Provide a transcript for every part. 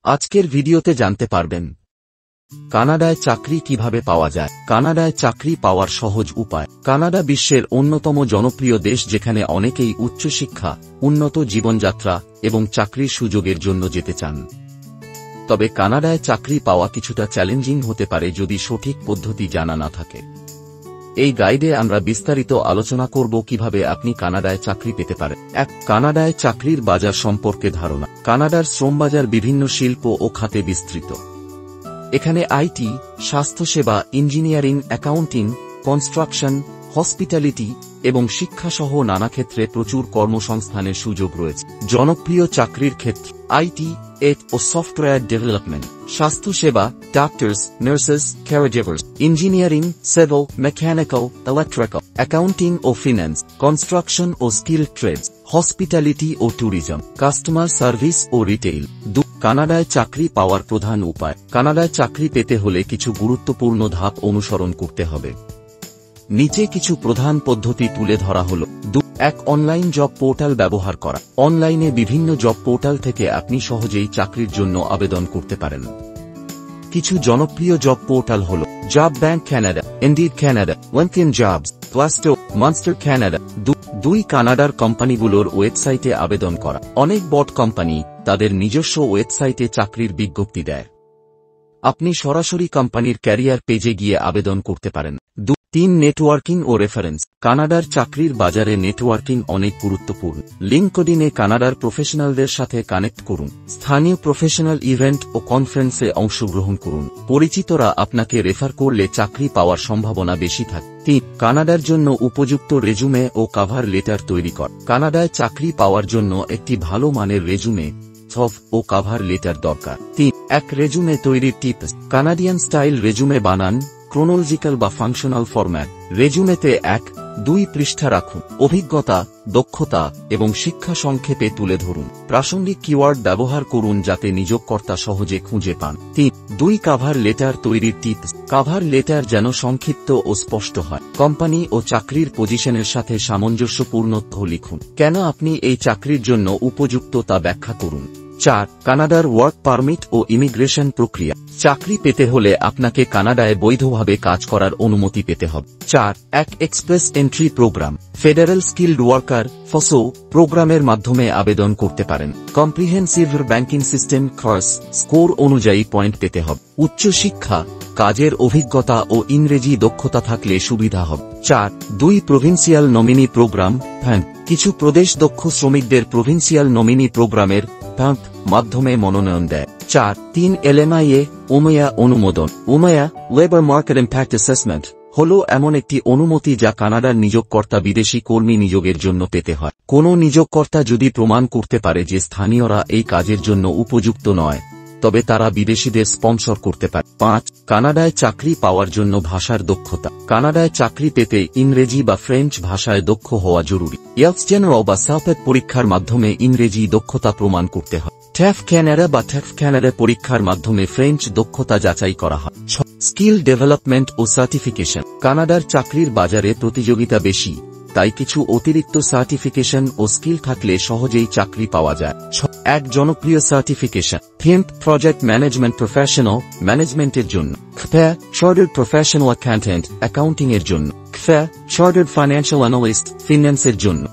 আজকের ভিডিওতে জানতে পারবেন কানাডায় চাকরি কিভাবে পাওয়া যায়। কানাডায় চাকরি পাওয়ার সহজ উপায়। কানাডা বিশ্বের অন্যতম জনপ্রিয় দেশ, যেখানে অনেকেই উচ্চশিক্ষা, উন্নত জীবনযাত্রা এবং চাকরির সুযোগের জন্য যেতে চান। তবে কানাডায় চাকরি পাওয়া কিছুটা চ্যালেঞ্জিং হতে পারে যদি সঠিক পদ্ধতি জানা না থাকে। এই গাইডে আমরা বিস্তারিত আলোচনা করব কিভাবে আপনি কানাডায় চাকরি পেতে পারেন। 1. কানাডায় চাকরির বাজার সম্পর্কে ধারণা। কানাডার শ্রমবাজার বিভিন্ন শিল্প ও খাতে বিস্তৃত। এখানে আইটি, স্বাস্থ্যসেবা, ইঞ্জিনিয়ারিং, অ্যাকাউন্টিং, কনস্ট্রাকশন, হসপিটালিটি এবং শিক্ষাসহ নানা ক্ষেত্রে প্রচুর কর্মসংস্থানের সুযোগ রয়েছে। জনপ্রিয় চাকরির ক্ষেত্র: আইটি ও সফটওয়্যার ডেভেলপমেন্ট, স্বাস্থ্যসেবা, doctors, nurses, caregivers, engineering, civil, mechanical, electrical, accounting ও ফিন্যান্স, কনস্ট্রাকশন ও স্কিল ট্রেডস, হসপিটালিটি ও ট্যুরিজম, কাস্টমার সার্ভিস ও রিটেইল। কানাডায় চাকরি পাওয়ার প্রধান উপায়। কানাডায় চাকরি পেতে হলে কিছু গুরুত্বপূর্ণ ধাপ অনুসরণ করতে হবে। নিচে কিছু প্রধান পদ্ধতি তুলে ধরা হল। 1. অনলাইন জব পোর্টাল ব্যবহার করা। অনলাইনে বিভিন্ন জব পোর্টাল থেকে আপনি সহজেই চাকরির জন্য আবেদন করতে পারেন। কিছু জনপ্রিয় জব পোর্টাল হল job bank Canada, Indeed Canada, LinkedIn jobs, প্লাস্টো, মনস্টার ক্যানাডা। 2. কানাডার কোম্পানিগুলোর ওয়েবসাইটে আবেদন করা। অনেক বট কোম্পানি তাদের নিজস্ব ওয়েবসাইটে চাকরির বিজ্ঞপ্তি দেয়। আপনি সরাসরি কোম্পানির ক্যারিয়ার পেজে গিয়ে আবেদন করতে পারেন। 3. নেটওয়ার্কিং ও রেফারেন্স। কানাডার চাকরির বাজারে নেটওয়ার্কিং অনেক গুরুত্বপূর্ণ। লিঙ্কডইনে কানাডার প্রফেশনালদের সাথে কানেক্ট করুন। স্থানীয় প্রফেশনাল ইভেন্ট ও কনফারেন্সে অংশগ্রহণ করুন। পরিচিতরা আপনাকে রেফার করলে চাকরি পাওয়ার সম্ভাবনা বেশি থাকে। 3. কানাডার জন্য উপযুক্ত রেজুমে ও কভার লেটার তৈরি কর। কানাডায় চাকরি পাওয়ার জন্য একটি ভালো মানের রেজুমে ও কভার লেটার দরকার। 3. রেজুমে তৈরির টিপস। কানাডিয়ান স্টাইল রেজুমে বানান, ক্রোনোলজিক্যাল বা ফাংশনাল ফরম্যাট। রেজুমেতে 1-2 পৃষ্ঠা রাখুন। অভিজ্ঞতা, দক্ষতা এবং শিক্ষা সংক্ষেপে তুলে ধরুন। প্রাসঙ্গিক কিওয়ার্ড ব্যবহার করুন যাতে নিয়োগকর্তা সহজে খুঁজে পান। 3. কভার লেটার তৈরির টিপস। কভার লেটার যেন সংক্ষিপ্ত ও স্পষ্ট হয়। কোম্পানি ও চাকরির পজিশনের সাথে সামঞ্জস্যপূর্ণ লিখুন। কেন আপনি এই চাকরির জন্য উপযুক্ত তা ব্যাখ্যা করুন। 4. কানাডার ওয়ার্ক পারমিট ও ইমিগ্রেশন প্রক্রিয়া। চাকরি পেতে হলে আপনাকে কানাডায় বৈধভাবে কাজ করার অনুমতি পেতে হবে। 4. Express entry program. Federal skilled worker ফসো প্রোগ্রামের মাধ্যমে আবেদন করতে পারেন। Comprehensive banking system course score অনুযায়ী পয়েন্ট পেতে হবে। উচ্চশিক্ষা, কাজের অভিজ্ঞতা ও ইংরেজি দক্ষতা থাকলে সুবিধা হবে। 4. প্রভিন্সিয়াল নমিনি প্রোগ্রাম ফ্যান। কিছু প্রদেশ দক্ষ শ্রমিকদের প্রভিন্সিয়াল নমিনি প্রোগ্রামের মাধ্যমে মনোনয়ন দেয়। 4. এলএমআইএ ওমেয়া অনুমোদন। ওমেয়া লেবার মার্কেট ইম্প্যাক্ট অ্যাসেসমেন্ট হল এমন একটি অনুমতি যা কানাডার নিয়োগকর্তা বিদেশি কর্মী নিয়োগের জন্য পেতে হয়। কোনো নিয়োগকর্তা যদি প্রমাণ করতে পারে যে স্থানীয়রা এই কাজের জন্য উপযুক্ত নয়, তবে তারা বিদেশিদের স্পন্সর করতে পারে। 5. কানাডায় চাকরি পাওয়ার জন্য ভাষার দক্ষতা। কানাডায় চাকরি পেতে ইংরেজি বা ফ্রেঞ্চ ভাষায় দক্ষ হওয়া জরুরি। ইয়েলস জেনারেল বা সালপেট পরীক্ষার মাধ্যমে ইংরেজি দক্ষতা প্রমাণ করতে হয়। ট্যাফ ক্যানাডা বা ট্যাফ ক্যানাডা পরীক্ষার মাধ্যমে ফ্রেঞ্চ দক্ষতা যাচাই করা হয়। স্কিল ডেভেলপমেন্ট ও সার্টিফিকেশন। কানাডার চাকরির বাজারে প্রতিযোগিতা বেশি, তাই কিছু অতিরিক্ত সার্টিফিকেশন ও স্কিল থাকলে সহজেই চাকরি পাওয়া যায়। জনপ্রিয় সার্টিফিকেশন। প্রজেক্ট ম্যানেজমেন্ট প্রফেশনাল ম্যানেজমেন্টের জন্য। চার্টার্ড প্রফেশনাল অ্যাকাউন্ট্যান্ট অ্যাকাউন্টিং এর জন্য। চার্টার্ড ফাইন্যান্সিয়াল অ্যানালিস্ট ফিন্যান্সের জন্য।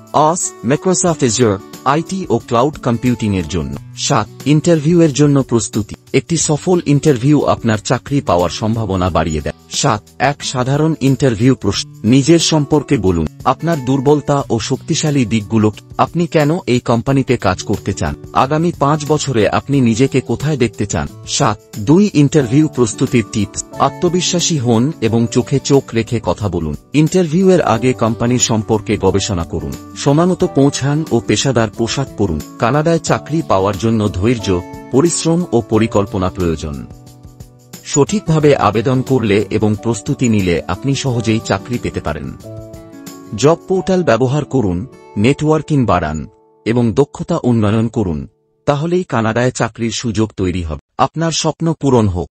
মাইক্রোসফট এজুর আইটি ও ক্লাউড কম্পিউটিং এর জন্য। 7. ইন্টারভিউ এর জন্য প্রস্তুতি। একটি সফল ইন্টারভিউ আপনার চাকরি পাওয়ার সম্ভাবনা বাড়িয়ে দেয়। 7. সাধারণ ইন্টারভিউ প্রশ্ন। নিজের সম্পর্কে বলুন। আপনার দুর্বলতা ও শক্তিশালী দিকগুলো। আপনি কেন এই কোম্পানিতে কাজ করতে চান? আগামী 5 বছরে আপনি নিজেকে কোথায় দেখতে চান? 7. ইন্টারভিউ প্রস্তুতির টিপস। আত্মবিশ্বাসী হন এবং চোখে চোখ রেখে কথা বলুন। ইন্টারভিউয়ের আগে কোম্পানির সম্পর্কে গবেষণা করুন। সময়মতো পৌঁছান ও পেশাদার পোশাক পরুন। কানাডায় চাকরি পাওয়ার জন্য ধৈর্য, পরিশ্রম ও পরিকল্পনা প্রয়োজন। সঠিকভাবে আবেদন করলে এবং প্রস্তুতি নিলে আপনি সহজেই চাকরি পেতে পারেন। জব পোর্টাল ব্যবহার করুন, নেটওয়ার্কিং বাড়ান এবং দক্ষতা উন্নয়ন করুন, তাহলেই কানাডায় চাকরির সুযোগ তৈরি হবে। আপনার স্বপ্ন পূরণ হোক।